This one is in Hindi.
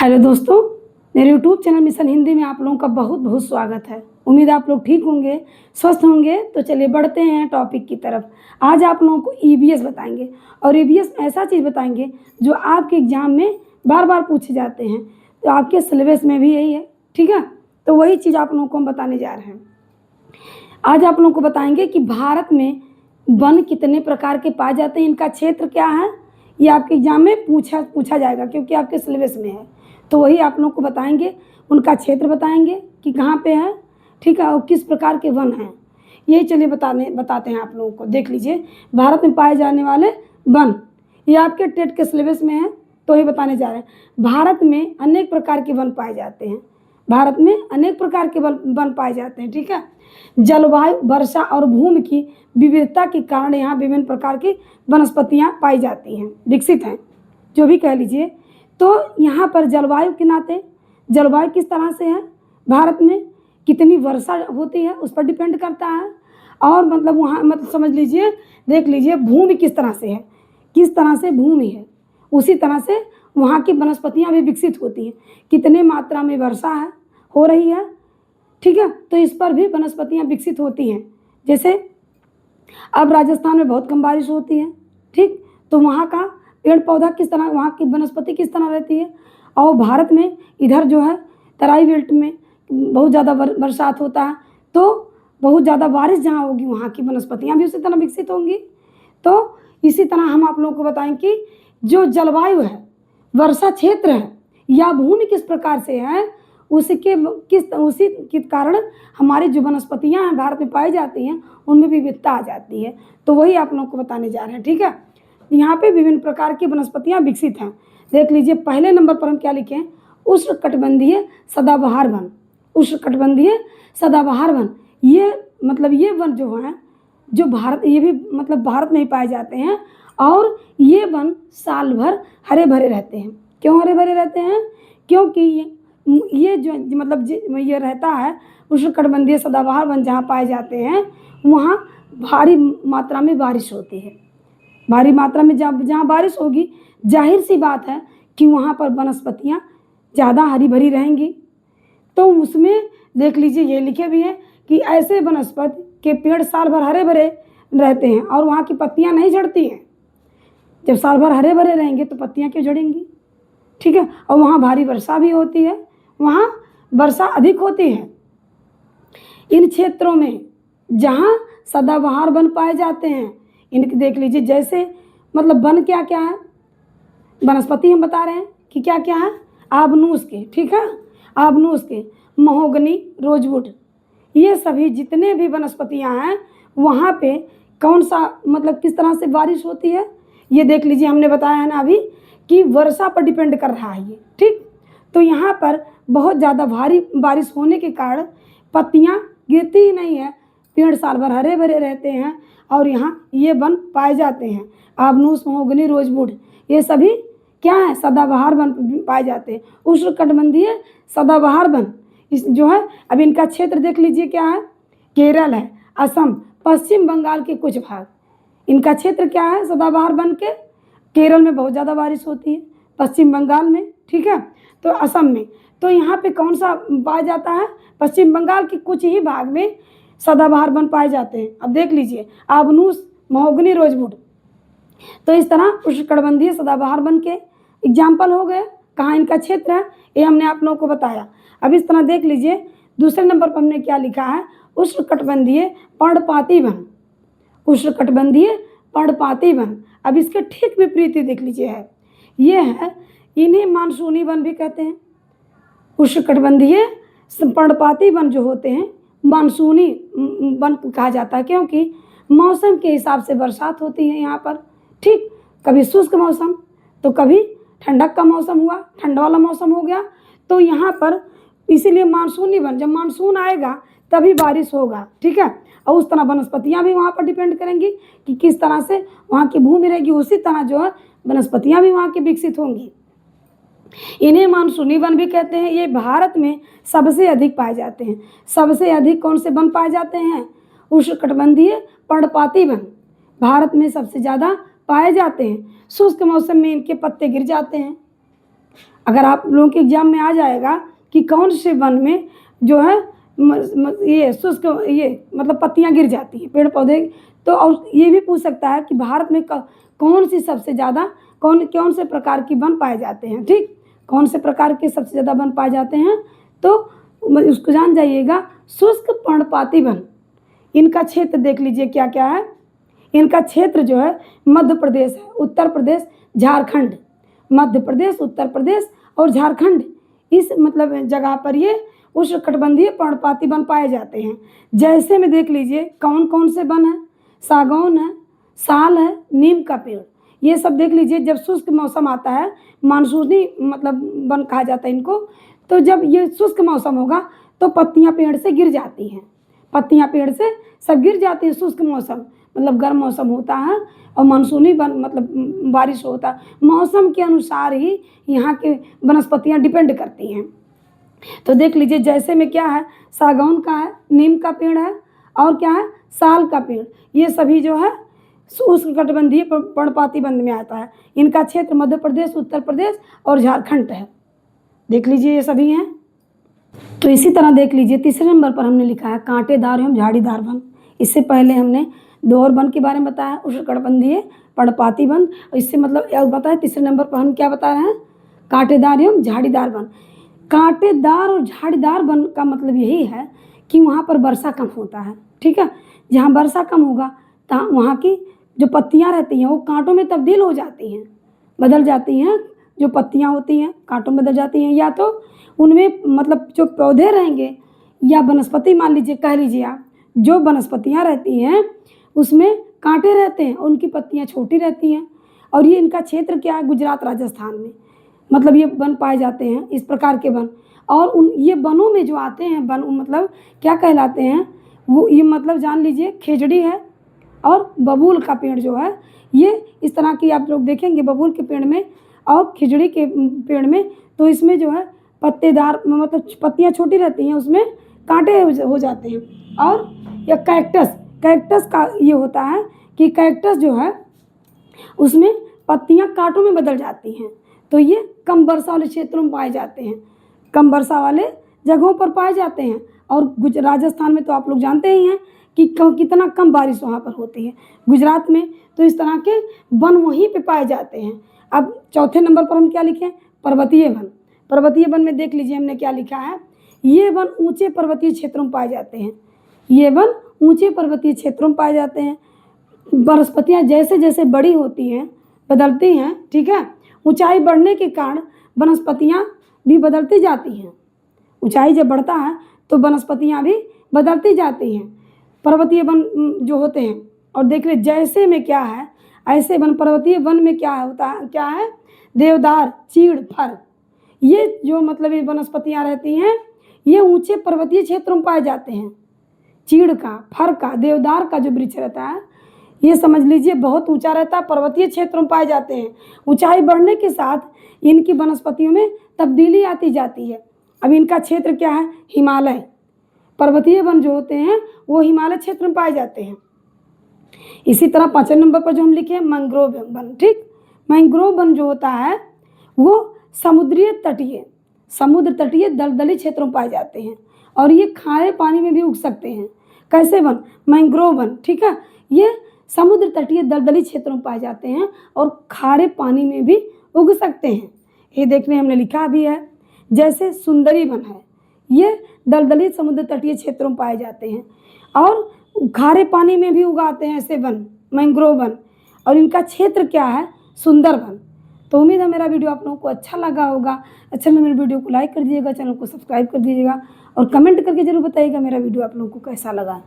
हेलो दोस्तों, मेरे यूट्यूब चैनल मिशन हिंदी में आप लोगों का बहुत बहुत स्वागत है। उम्मीद है आप लोग ठीक होंगे, स्वस्थ होंगे। तो चलिए बढ़ते हैं टॉपिक की तरफ। आज आप लोगों को ईवीएस बताएंगे और ईवीएस में ऐसा चीज़ बताएंगे जो आपके एग्जाम में बार बार पूछे जाते हैं। तो आपके सिलेबस में भी यही है, ठीक है। तो वही चीज़ आप लोगों को हम बताने जा रहे हैं। आज आप लोगों को बताएंगे कि भारत में वन कितने प्रकार के पाए जाते हैं, इनका क्षेत्र क्या है। ये आपके एग्जाम में पूछा जाएगा क्योंकि आपके सिलेबस में है। तो वही आप लोगों को बताएंगे, उनका क्षेत्र बताएंगे कि कहाँ पे है, ठीक है, और किस प्रकार के वन हैं। यही चलिए बताते हैं आप लोगों को। देख लीजिए, भारत में पाए जाने वाले वन, ये आपके टेट के सिलेबस में है, तो ही बताने जा रहे हैं। भारत में अनेक प्रकार के वन पाए जाते हैं। भारत में अनेक प्रकार के वन पाए जाते हैं, ठीक है। जलवायु, वर्षा और भूमि की विविधता के कारण यहाँ विभिन्न प्रकार की वनस्पतियाँ पाई जाती हैं, विकसित हैं, जो भी कह लीजिए। तो यहाँ पर जलवायु के नाते, जलवायु किस तरह से है, भारत में कितनी वर्षा होती है उस पर डिपेंड करता है। और मतलब वहाँ मतलब समझ लीजिए, देख लीजिए भूमि किस तरह से है, किस तरह से भूमि है, उसी तरह से वहाँ की वनस्पतियाँ भी विकसित होती हैं। कितने मात्रा में वर्षा है, हो रही है, ठीक है, तो इस पर भी वनस्पतियाँ विकसित होती हैं। जैसे अब राजस्थान में बहुत कम बारिश होती है, ठीक, तो वहाँ का पेड़ पौधा किस तरह, वहाँ की वनस्पति किस तरह रहती है। और भारत में इधर जो है तराई बेल्ट में बहुत ज़्यादा बरसात होता है, तो बहुत ज़्यादा बारिश जहाँ होगी वहाँ की वनस्पतियाँ भी उसी तरह विकसित होंगी। तो इसी तरह हम आप लोगों को बताएं कि जो जलवायु है, वर्षा क्षेत्र है या भूमि किस प्रकार से है, उसी के कारण हमारी जो वनस्पतियाँ हैं भारत में पाई जाती हैं उनमें विविधता आ जाती है। तो वही आप लोगों को बताने जा रहे हैं, ठीक है। यहाँ पे विभिन्न प्रकार की वनस्पतियाँ विकसित हैं। देख लीजिए, पहले नंबर पर हम क्या लिखे हैं, उष्णकटिबंधीय सदाबहार वन। उष्णकटिबंधीय सदाबहार वन, ये मतलब ये वन जो हैं, जो भारत, ये भी मतलब भारत में ही पाए जाते हैं। और ये वन साल भर हरे भरे रहते हैं। क्यों हरे भरे रहते हैं? क्योंकि ये जो मतलब ये रहता है, उष्णकटिबंधीय सदाबहार वन जहाँ पाए जाते हैं वहाँ भारी मात्रा में बारिश होती है। भारी मात्रा में जहाँ बारिश होगी, जाहिर सी बात है कि वहाँ पर वनस्पतियाँ ज़्यादा हरी भरी रहेंगी। तो उसमें देख लीजिए, ये लिखे भी हैं कि ऐसे वनस्पति के पेड़ साल भर हरे भरे रहते हैं और वहाँ की पत्तियाँ नहीं झड़ती हैं। जब साल भर हरे भरे रहेंगे तो पत्तियाँ क्यों झड़ेंगी, ठीक है। और वहाँ भारी वर्षा भी होती है, वहाँ वर्षा अधिक होती है। इन क्षेत्रों में जहाँ सदाबहार वन पाए जाते हैं, इनके देख लीजिए, जैसे मतलब वन क्या क्या है, वनस्पति हम बता रहे हैं कि क्या क्या है। आबनूस के, ठीक है, आबनूस के, महोगनी, रोजवुड, ये सभी जितने भी वनस्पतियाँ हैं वहाँ पे कौन सा मतलब किस तरह से बारिश होती है, ये देख लीजिए। हमने बताया है ना अभी कि वर्षा पर डिपेंड कर रहा है ये, ठीक। तो यहाँ पर बहुत ज़्यादा भारी बारिश होने के कारण पत्तियाँ गिरती ही नहीं है, पेड़ साल भर हरे भरे रहते हैं और यहाँ ये वन पाए जाते हैं। आबनूस, महोगनी, रोजवुड, ये सभी क्या है, सदाबहार वन पाए जाते हैं। उष्णकटिबंधीय सदाबहार वन इस जो है, अब इनका क्षेत्र देख लीजिए क्या है, केरल है, असम, पश्चिम बंगाल के कुछ भाग, इनका क्षेत्र क्या है सदाबहार वन के। केरल में बहुत ज़्यादा बारिश होती है, पश्चिम बंगाल में, ठीक है, तो असम में। तो यहाँ पे कौन सा पाया जाता है, पश्चिम बंगाल के कुछ ही भाग में सदाबहार वन पाए जाते हैं। अब देख लीजिए, आबनूस, महोगनी, रोजवुड, तो इस तरह उष्णकटिबंधीय सदाबहार वन के एग्जाम्पल हो गए। कहाँ इनका क्षेत्र है ये हमने आप लोगों को बताया। अब इस तरह देख लीजिए, दूसरे नंबर पर हमने क्या लिखा है, उष्णकटिबंधीय पर्णपाती वन। उष्णकटिबंधीय पर्णपाती वन, अब इसके ठीक विपरीत देख लीजिए है, ये है, इन्हें मानसूनी वन भी कहते हैं। उष्णकटिबंधीय पर्णपाती वन जो होते हैं मानसूनी वन कहा जाता है, क्योंकि मौसम के हिसाब से बरसात होती है यहाँ पर, ठीक। कभी शुष्क मौसम तो कभी ठंडक का मौसम हुआ, ठंडा वाला मौसम हो गया, तो यहाँ पर इसीलिए मानसूनी वन, जब मानसून आएगा तभी बारिश होगा, ठीक है। और उस तरह वनस्पतियाँ भी वहाँ पर डिपेंड करेंगी कि किस तरह से वहाँ की भूमि रहेगी, उसी तरह जो है वनस्पतियाँ भी वहाँ की विकसित होंगी। इन्हें मानसूनी वन भी कहते हैं। ये भारत में सबसे अधिक पाए जाते हैं। सबसे अधिक कौन से वन पाए जाते हैं, उष्णकटिबंधीय पर्णपाती वन भारत में सबसे ज़्यादा पाए जाते हैं। शुष्क मौसम में इनके पत्ते गिर जाते हैं, अगर आप लोगों के एग्जाम में आ जाएगा कि कौन से वन में जो है ये शुष्क ये मतलब पत्तियां गिर जाती हैं पेड़ पौधे, तो और ये भी पूछ सकता है कि भारत में कौन सी सबसे ज़्यादा कौन कौन से प्रकार की वन पाए जाते हैं, ठीक, कौन से प्रकार के सबसे ज़्यादा वन पाए जाते हैं, तो उसको जान जाइएगा। शुष्क पर्णपाती वन, इनका क्षेत्र देख लीजिए क्या क्या है। इनका क्षेत्र जो है मध्य प्रदेश है, उत्तर प्रदेश, झारखंड, मध्य प्रदेश, उत्तर प्रदेश और झारखंड, इस मतलब जगह पर ये उष्णकटिबंधीय पर्णपाती वन पाए जाते हैं। जैसे में देख लीजिए कौन कौन से वन है, सागौन है, साल है, नीम का पेड़, ये सब देख लीजिए। जब शुष्क मौसम आता है, मानसूनी मतलब वन कहा जाता है इनको, तो जब ये शुष्क मौसम होगा तो पत्तियां पेड़ से गिर जाती हैं, पत्तियां पेड़ से सब गिर जाती हैं। शुष्क मौसम मतलब गर्म मौसम होता है और मानसूनी मतलब बारिश होता है, मौसम के अनुसार ही यहाँ की वनस्पतियाँ डिपेंड करती हैं। तो देख लीजिए जैसे में क्या है, सागौन का है, नीम का पेड़ है और क्या है, साल का पेड़, ये सभी जो है उष्णकटिबंधीय पर्णपाती वन में आता है। इनका क्षेत्र मध्य प्रदेश, उत्तर प्रदेश और झारखंड है। देख लीजिए ये सभी हैं। तो इसी तरह देख लीजिए तीसरे नंबर पर हमने लिखा है कांटेदार एवं झाड़ीदार वन। इससे पहले हमने दो और वन के बारे में बताया, उष्णकटिबंधीय पर्णपाती वन। इससे मतलब बताया तीसरे नंबर पर हम क्या बता रहे हैं, कांटेदार एवं झाड़ीदार वन। कांटेदार और झाड़ीदार वन का मतलब यही है कि वहाँ पर वर्षा कम होता है, ठीक है। जहाँ वर्षा कम होगा तो वहाँ की जो पत्तियाँ रहती हैं वो कांटों में तब्दील हो जाती हैं, बदल जाती हैं। जो पत्तियाँ होती हैं कांटों में बदल जाती हैं, या तो उनमें मतलब जो पौधे रहेंगे या वनस्पति मान लीजिए, कह लीजिए आप, जो वनस्पतियाँ रहती हैं उसमें कांटे रहते हैं, उनकी पत्तियाँ छोटी रहती हैं। और ये इनका क्षेत्र क्या है, गुजरात राजस्थान में मतलब ये वन पाए जाते हैं, इस प्रकार के वन। और उन ये वनों में जो आते हैं वन मतलब क्या कहलाते हैं, वो ये मतलब जान लीजिए खेजड़ी है और बबूल का पेड़ जो है, ये इस तरह की आप लोग देखेंगे बबूल के पेड़ में और खिजड़ी के पेड़ में, तो इसमें जो है पत्तेदार मतलब पत्तियाँ छोटी रहती हैं, उसमें कांटे हो जाते हैं। और या कैक्टस का ये होता है कि कैक्टस जो है उसमें पत्तियाँ कांटों में बदल जाती हैं। तो ये कम वर्षा वाले क्षेत्रों में पाए जाते हैं, कम वर्षा वाले जगहों पर पाए जाते हैं। और राजस्थान में तो आप लोग जानते ही हैं कि कितना कम बारिश वहाँ पर होती है, गुजरात में। तो इस तरह के वन वहीं पे पाए जाते हैं। अब चौथे नंबर पर हम क्या लिखें, पर्वतीय वन। पर्वतीय वन में देख लीजिए हमने क्या लिखा है, ये वन ऊंचे पर्वतीय क्षेत्रों में पाए जाते हैं, ये वन ऊंचे पर्वतीय क्षेत्रों में पाए जाते हैं। वनस्पतियाँ जैसे जैसे बड़ी होती हैं, बदलती हैं, ठीक है, ऊंचाई बढ़ने के कारण वनस्पतियाँ भी बदलती जाती हैं। ऊंचाई जब बढ़ता है तो वनस्पतियाँ भी बदलती जाती हैं, पर्वतीय वन जो होते हैं। और देख ले जैसे में क्या है, ऐसे वन पर्वतीय वन में क्या होता है, क्या है, देवदार, चीड़, फर, ये जो मतलब ये वनस्पतियाँ रहती हैं ये ऊंचे पर्वतीय क्षेत्रों में पाए जाते हैं। चीड़ का, फर का, देवदार का जो वृक्ष रहता है ये समझ लीजिए बहुत ऊंचा रहता है, पर्वतीय क्षेत्रों में पाए जाते हैं। ऊंचाई बढ़ने के साथ इनकी वनस्पतियों में तब्दीली आती जाती है। अब इनका क्षेत्र क्या है, हिमालय। पर्वतीय वन जो होते हैं वो हिमालय क्षेत्र में पाए जाते हैं। इसी तरह पाँचवें नंबर पर जो हम लिखे हैं मैंग्रोव वन, ठीक। मैंग्रोव वन जो होता है वो समुद्र तटीय दलदली क्षेत्रों में पाए जाते हैं और ये खारे पानी में भी उग सकते हैं। कैसे वन, मैंग्रोव वन, ठीक है, ये समुद्र तटीय दलदली क्षेत्रों में पाए जाते हैं और खारे पानी में भी उग सकते हैं। ये देखने हमने लिखा भी है। जैसे सुंदरी वन है, ये दलदली समुद्र तटीय क्षेत्रों में पाए जाते हैं और खारे पानी में भी उगाते हैं ऐसे वन, मैंग्रोव वन। और इनका क्षेत्र क्या है, सुंदरवन। तो उम्मीद है मेरा वीडियो आप लोगों को अच्छा लगा होगा। अच्छा लगा मेरे वीडियो को लाइक कर दीजिएगा, चैनल को सब्सक्राइब कर दीजिएगा और कमेंट करके जरूर बताइएगा मेरा वीडियो आप लोगों को कैसा लगा।